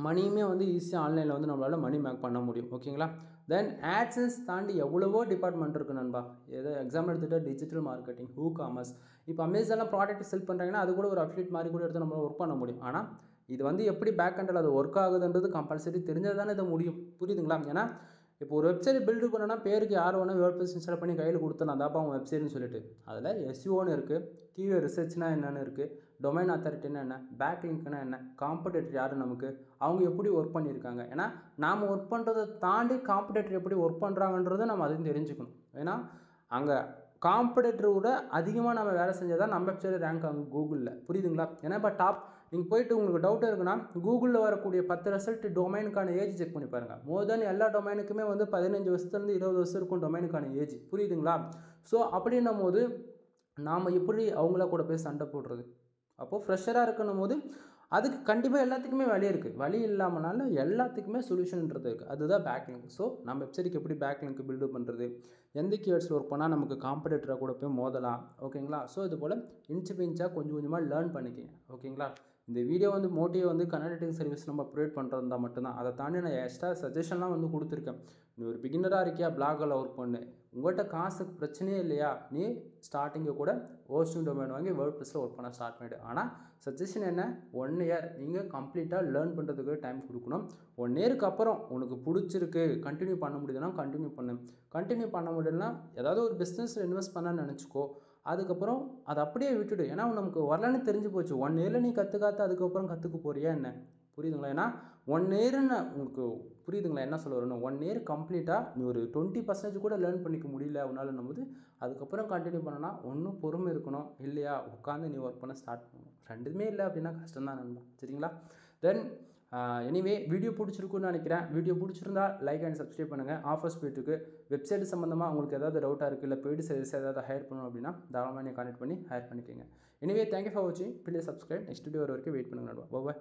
மணியுமே வந்து ஈஸியாக ஆன்லைனில் வந்து நம்மளால் மணி மேக் பண்ண முடியும், ஓகேங்களா? தென் ஆட்சன்ஸ் தாண்டி எவ்வளவோ டிபார்ட்மெண்ட் இருக்குது நண்பா. ஏதோ எக்ஸாம்பிள் எடுத்துகிட்டா டிஜிட்டல் மார்க்கெட்டிங், காமர்ஸ். இப்போ அமேசானில் ப்ராடக்ட் செல் பண்ணுறாங்கன்னா அது கூட ஒரு அஃபிலியேட் மாதிரி கூட எடுத்து நம்மளால் ஒர்க் பண்ண முடியும். ஆனால் இது வந்து எப்படி பேக் எண்டில் அது ஒர்க் ஆகுதுன்றது கம்பல்சரி தெரிஞ்சால் தானே இது முடியும். புரியுதுங்களா? ஏன்னா இப்போ ஒரு வெப்சைட் பில்டு பண்ணனா பேருக்கு யார் வேணால் வேர்ட்ப்ரெஸ் இன்ஸ்டால் பண்ணி கையில் கொடுத்துடலாம், அதாப்பா அவங்க வெப்சைட்னு சொல்லிட்டு. அதில் எஸ்இஓன்னு இருக்குது, கீவேர்ட் ரிசர்ச்னா என்னென்னு இருக்குது, டொமைன் அத்தாரிட்டினா என்ன, பேக் லிங்க்னா என்ன, காம்படேட்டர் யார் நமக்கு, அவங்க எப்படி ஒர்க் பண்ணியிருக்காங்க. ஏன்னா நாம் ஒர்க் பண்ணுறதை தாண்டி காம்படேட்டர் எப்படி ஒர்க் பண்ணுறாங்கன்றதை நம்ம அதையும் தெரிஞ்சுக்கணும். ஏன்னா அங்கே காம்படேட்டரை விட அதிகமாக நம்ம வேலை செஞ்சால் தான் நம்ம வெப்சைட் ரேங்க் ஆகும் கூகுளில். புரியுதுங்களா? ஏன்னா இப்போ நீங்கள் போய்ட்டு உங்களுக்கு டவுட்டாக இருக்குன்னா கூகுளில் வரக்கூடிய 10 ரிசல்ட் டொமைனுக்கான ஏஜ் செக் பண்ணி பாருங்கள். மோர் தென் எல்லா டொமைனுக்குமே வந்து 15 வருஷத்துலேருந்து 20 வருஷம் இருக்கும் டொமைனுக்கான ஏஜ். புரியுதுங்களா? ஸோ அப்படின்னும் போது நாம் எப்படி அவங்கள கூட போய் சண்டை போடுறது? அப்போது ஃப்ரெஷராக இருக்கணும் போது அதுக்கு கண்டிப்பாக எல்லாத்துக்குமே வழி இருக்குது. வழி இல்லாமனாலும் எல்லாத்துக்குமே சொல்யூஷன்ன்றது இருக்குது. அதுதான் பேக் லிங்க். ஸோ நம்ம வெப்சைட்டுக்கு எப்படி பேக் லிங்க் பில்டு பண்ணுறது, எந்த கீவேர்ட்ஸில் ஒர்க் பண்ணால் நமக்கு காம்படேட்டராக கூட போய் மோதலாம், ஓகேங்களா? ஸோ இது போல் இன்ச்சு பின்ச்சாக கொஞ்சம் கொஞ்சமாக லேர்ன் பண்ணிக்கங்க, ஓகேங்களா? இந்த வீடியோ வந்து மோட்டிவ் வந்து கனெக்டிங் சர்வீஸ் நம்ம ப்ரொவைட் பண்ணுறதா மட்டும்தான். அதை தாண்டி நான் எக்ஸ்ட்ரா சஜஷன்லாம் வந்து கொடுத்துருக்கேன். நீ ஒரு பிகினராக இருக்கியா, பிளாகில் ஒர்க் பண்ணு, உங்கள்கிட்ட காசுக்கு பிரச்சனையே இல்லையா, நீ ஸ்டார்டிங்கை கூட ஹோஸ்டிங் டொமைன் வாங்கி வேர்ட்ப்ரெஸ்ஸில் ஒர்க் பண்ண ஸ்டார்ட் பண்ணிவிடு. ஆனால் சஜஷன் என்ன, 1 இயர் நீங்கள் கம்ப்ளீட்டாக லேர்ன் பண்ணுறதுக்கு டைம் கொடுக்கணும். 1 இயருக்கு அப்புறம் உனக்கு பிடிச்சிருக்கு, கண்டினியூ பண்ண முடியுதுன்னா கண்டினியூ பண்ணு. கண்டினியூ பண்ண முடியலன்னா ஏதாவது ஒரு பிஸ்னஸில் இன்வெஸ்ட் பண்ண நினச்சிக்கோ. அதுக்கப்புறம் அதை அப்படியே விட்டுடு. ஏன்னா நமக்கு வரலன்னு தெரிஞ்சு போச்சு. 1 இயரில் நீ கற்றுக்காத்த அதுக்கப்புறம் கற்றுக்க போறியா என்ன? புரியுதுங்களா? ஏன்னா 1 இயர்னு உங்களுக்கு புரியுதுங்களா என்ன சொல்ல வரணும்? 1 இயர் கம்ப்ளீட்டாக நீ ஒரு 20% கூட லேர்ன் பண்ணிக்க முடியல உன்னாலும் போது அதுக்கப்புறம் கண்டினியூ பண்ணனா ஒன்றும் பொறுமை இருக்கணும், இல்லையா உட்காந்து நீ ஒர்க் பண்ண ஸ்டார்ட் பண்ணணும். ரெண்டுமே இல்லை அப்படின்னா கஷ்டம் தான் நண்பா, சரிங்களா? தென் எனிவே வீடியோ பிடிச்சிருக்குன்னு நினைக்கிறேன். வீடியோ பிடிச்சிருந்தா லைக் அண்ட் சப்ஸ்கிரைப் பண்ணுங்கள். ஆஃபர்ஸ் போயிட்டுருக்கு. வெப்சைட் சம்மந்தமாக உங்களுக்கு ஏதாவது டவுட்டாக இருக்குது, இல்லை பெய்டு சர்வீஸ் ஏதாவது ஹையர் பண்ணணும் அப்படின்னா தாராளமாக நீங்கள் கான்டெக்ட் பண்ணி ஹையர் பண்ணிக்கோங்க. எனிவே தேங்க்யூ ஃபார் வாட்சிங். Please subscribe. நெக்ஸ்ட் வீடியோ வர வரைக்கும் வெயிட் பண்ணுங்க நண்பா. பாய்.